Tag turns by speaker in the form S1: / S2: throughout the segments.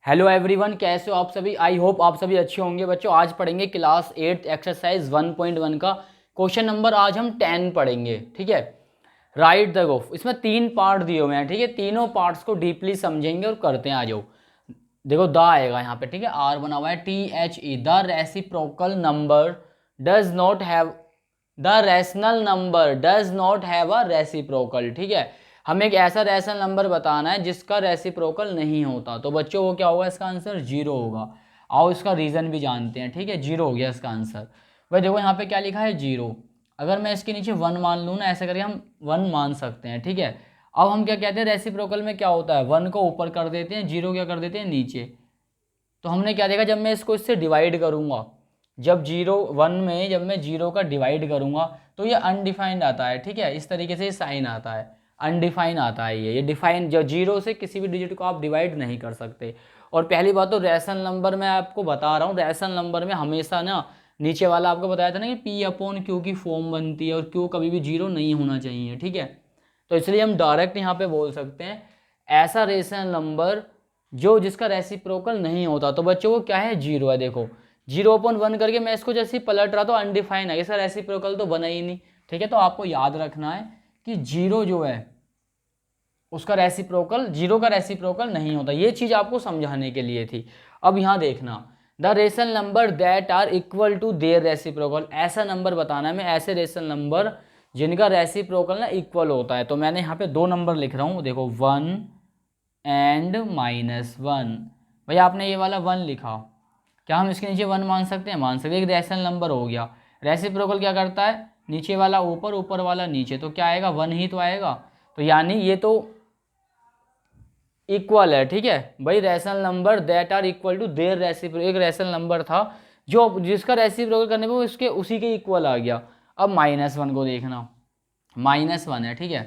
S1: Hello everyone, कैसे हो आप सभी। आई होप आप सभी अच्छे होंगे। बच्चों आज पढ़ेंगे क्लास 8 एक्सरसाइज 1.1 का क्वेश्चन नंबर आज हम 10 पढ़ेंगे। ठीक है, राइट द गोफ। इसमें 3 पार्ट दिए हुए हैं। ठीक है, तीनों पार्ट्स को डीपली समझेंगे और करते हैं। आ जाओ, देखो द आएगा यहाँ पे। ठीक है, आर बना हुआ है THE। The reciprocal number does not have the rational number does not have a reciprocal. ठीक है, हमें एक ऐसा रेशनल नंबर बताना है जिसका रेसिप्रोकल नहीं होता। तो बच्चों वो क्या होगा, इसका आंसर जीरो होगा। आओ इसका रीज़न भी जानते हैं। ठीक है, जीरो हो गया इसका आंसर। भाई देखो यहाँ पे क्या लिखा है, जीरो। अगर मैं इसके नीचे वन मान लूँ ना, ऐसे करके हम वन मान सकते हैं। ठीक है, अब हम क्या कहते हैं, रेसिप्रोकल में क्या होता है, वन को ऊपर कर देते हैं, जीरो क्या कर देते हैं, नीचे। तो हमने क्या देखा, जब मैं इसको इससे डिवाइड करूँगा, जब जीरो वन में जब मैं जीरो का डिवाइड करूँगा तो ये अनडिफाइंड आता है। ठीक है, इस तरीके से साइन आता है, अनडिफाइन आता है। ये डिफाइन, जो जीरो से किसी भी डिजिट को आप डिवाइड नहीं कर सकते। और पहली बात तो रैशनल नंबर मैं आपको बता रहा हूँ, रैशनल नंबर में हमेशा ना नीचे वाला आपको बताया था ना कि P/Q की फॉर्म बनती है और Q कभी भी जीरो नहीं होना चाहिए। ठीक है, तो इसलिए हम डायरेक्ट यहाँ पे बोल सकते हैं ऐसा रेशनल नंबर जो जिसका रेसिप्रोकल नहीं होता। तो बच्चों वो क्या है, जीरो है। देखो 0/1 करके मैं इसको जैसे ही पलट रहा तो अनडिफाइन है, इसका रेसिप्रोकल तो बना ही नहीं। ठीक है, तो आपको याद रखना है कि जीरो जो है उसका रेसिप्रोकल, जीरो का रेसिप्रोकल नहीं होता। ये चीज़ आपको समझाने के लिए थी। अब यहाँ देखना, the rational number that are equal to their reciprocal. ऐसा नंबर बताना है मैं, ऐसे रेशनल नंबर जिनका रेसिप्रोकल ना इक्वल होता है। तो मैंने यहाँ पे 2 नंबर लिख रहा हूँ, देखो 1 एंड -1। भाई आपने ये वाला 1 लिखा, क्या हम इसके नीचे 1 मान सकते हैं, मान सकते हैं। एक रैशनल नंबर हो गया। रेसिप्रोकल क्या करता है, नीचे वाला ऊपर, ऊपर वाला नीचे, तो क्या आएगा, 1 ही तो आएगा। तो यानी ये तो इक्वल है। ठीक है भाई, rational number that are equal to their reciprocal, एक रैशनल नंबर था जो जिसका रेसिप्रोकल करने पे वो इसके उसी के इक्वल आ गया। अब -1 को देखना, -1 है। ठीक है,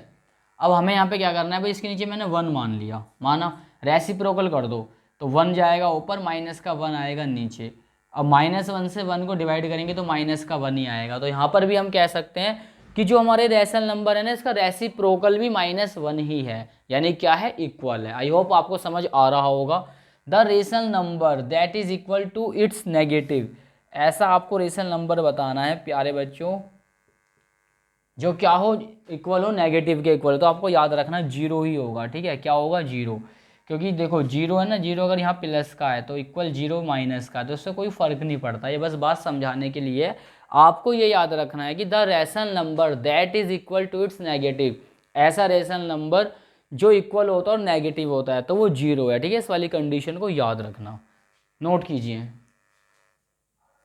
S1: अब हमें यहाँ पे क्या करना है भाई, इसके नीचे मैंने 1 मान लिया, माना रेसिप्रोकल कर दो तो 1 जाएगा ऊपर, माइनस का 1 आएगा नीचे। अब -1 से 1 को डिवाइड करेंगे तो माइनस का 1 ही आएगा। तो यहाँ पर भी हम कह सकते हैं कि जो हमारे रैशनल नंबर है ना, इसका रेसिप्रोकल भी -1 ही है, यानी क्या है, इक्वल है। आई होप आपको समझ आ रहा होगा। The rational number that is equal to its negative. ऐसा आपको रेशनल नंबर बताना है प्यारे बच्चों जो क्या हो, इक्वल हो नेगेटिव के इक्वल। तो आपको याद रखना जीरो ही होगा। ठीक है, क्या होगा, जीरो। क्योंकि देखो जीरो है ना, जीरो अगर यहाँ प्लस का है तो इक्वल जीरो माइनस का, तो उससे कोई फर्क नहीं पड़ता। ये बस बात समझाने के लिए आपको ये याद रखना है कि the rational number that is equal to its negative. ऐसा रेशनल नंबर जो इक्वल होता है और नेगेटिव होता है तो वो जीरो है। ठीक है, इस वाली कंडीशन को याद रखना, नोट कीजिए।